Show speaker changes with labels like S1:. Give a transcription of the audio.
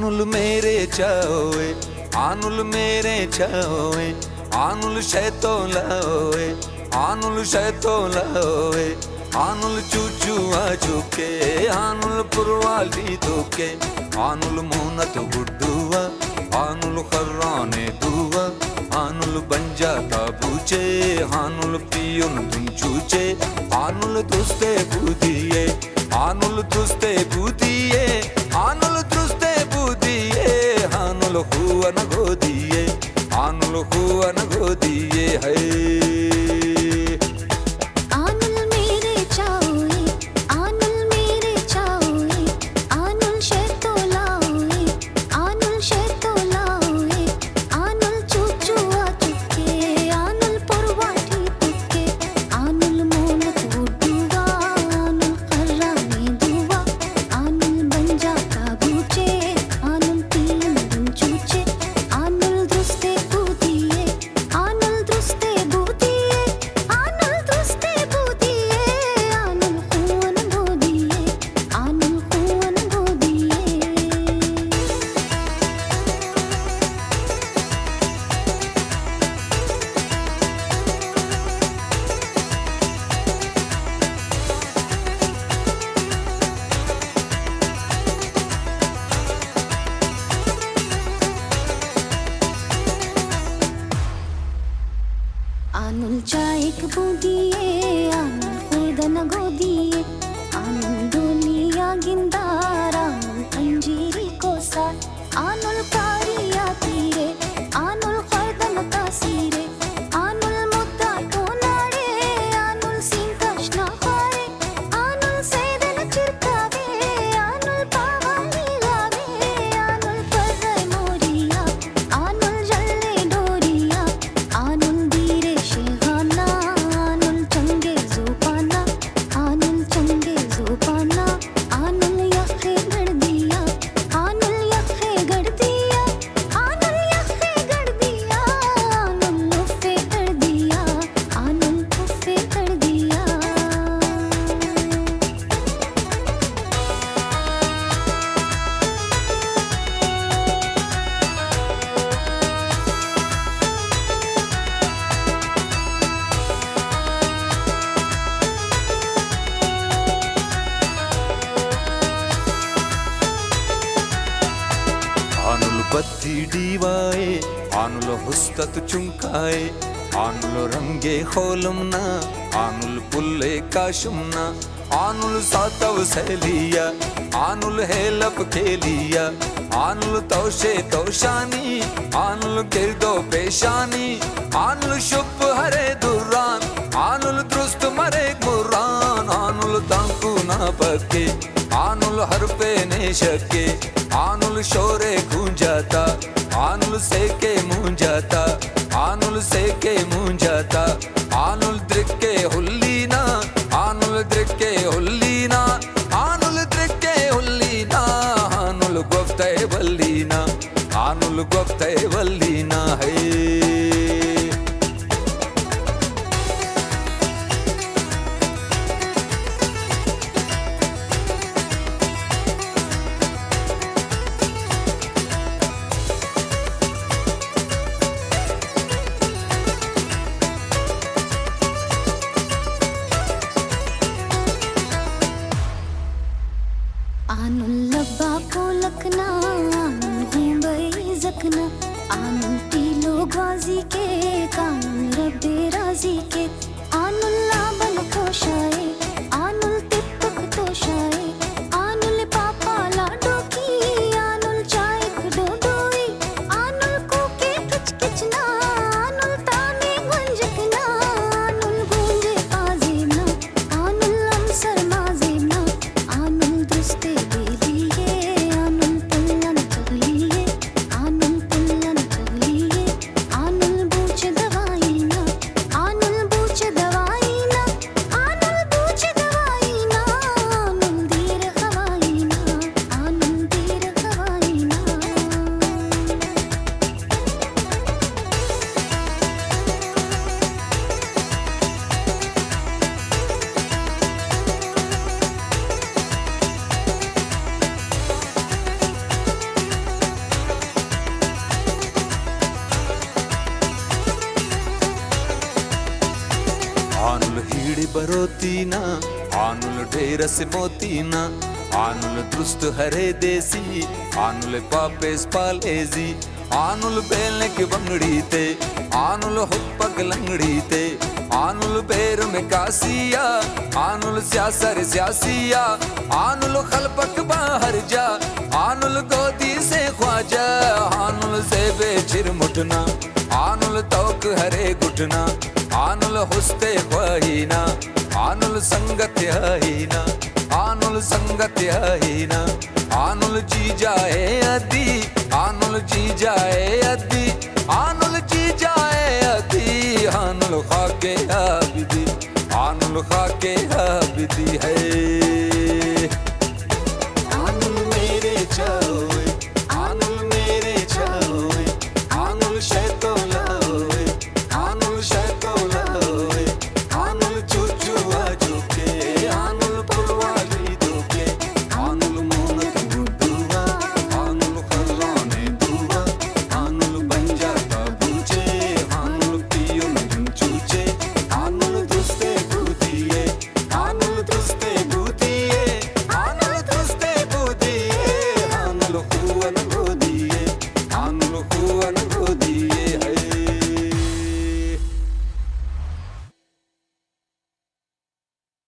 S1: आनुल मेरे चाओए, आनुल मेरे चाओए, आनुल शैतो लाओए, आनुल शैतो लाओए, आनुल चूचुआ चुके, आनुल पुरवाली दुके, आनुल मूनत गुड्डुआ, आनुल खर्राने दुआ, आनुल बंजा ताबूचे, आनुल पियुन दुंचूचे, आनुल दुस्ते बुदिए, आनुल दुस्ते बुदिए, आनुल दुस्ते बुदिए, आनुल हुवन गोदिए, आनुल हुवन गोदिए है।
S2: आनुल चायक बूदिये, आनुल खुदन गोदिये, आनुल डोलिया गिंदार, आनुल अंजीरी कोसा, आनुल कारिया तीरे, आनुल खुदन तासीरे, आनुल मुद्दा टोनारे, आनुल सींताशना खारे, आनुल सेदन चिरकावे, आनुल पावाली गावे, आनुल पर्रे मोरिया, आनुल जल्ले डोरिया, आनुल दीरे शेगाना, आनुल चंगे ज़ुबाना, आनुल चंगे ज़ुबाना, आनुल यखे गड़ दिया, आनुल यखे गड़ दिया, आनुल यखे गड़ दिया, आनुल लुफ़े कर दिया, आनुल लुफ़े कर दिया।
S1: आनुल बत्ती डीवाए, आनुल हुस्तत चुंकाए, आनुल रंगे खोलमना, आनुल पुल्ले काशुमना, आनुल सातव सहेलिया, आनुल हेलब खेलिया, आनुल तोशे तोशानी, आनुल गिरदो पेशानी, आनुल शुभ हरे दुरान, आनुल दुरुस्त मरे गुरान, आनुल तांकू ना पके, आनुल हर पे नेशके, आनुल शोरे गूंजाता, आनुल सेके मूंजाता, आनुल सेके मूंजाता, आनुल द्रिके हुल्लीना, आनुल द्रिके हुल्लीना, आनुल द्रिके हुल्लीना, आनुल गुफ्ते वल्लीना, आनुल गुफ्ते वल्लीना है।
S2: आनुल लब्बा को लखना, आनुल हुंबई जखना, आनुल टीलो गाजी के, कानुल रब्बे राजी के, आनुल लाबन कोशाए, आनुल तिप्पक तोशाए, आनुल पापा लाडो की, आनुल चायक डोडोई, आनुल कोके किचकिचना, आनुल तामे गुंजकना, आनुल गूंजे आज़ेबना, आनुल अमसर माज़ेबना, आनुल दुस्ते बेलिए, आनुल पुल्लन चगलिए, आनुल पुल्लन चगलिए, आनुल बूच दवाईना, आनुल बूच दवाईना,
S1: పీడి బరోతీనా ఆనులు డేరస్ మోతీనా ఆనులు దృష్టు హరే దేశీ ఆనులు పాపేస్ పాలేజీ ఆనులు బేల్నెకి బంగడీతే ఆనులు హొప్పగ లంగడీతే ఆనులు పేరు में कासिया ఆనులు स्यासर स्यासिया ఆనులు खलपक बाहर जा ఆనులు गोदी से ख्वाजा ఆనులు से बेचिर मुठना ఆనులు तौक हरे गुठना ఆనులు हुस्ते ख्वाहीना ఆనులు संगत हहीना ఆనులు संगत हहीना ఆనులు जी जाए अदी ఆనులు जी जाए अदी ఆనులు जी जाए अदी ఆనులు खाके आबिदी आनुल खाके आबिदी है।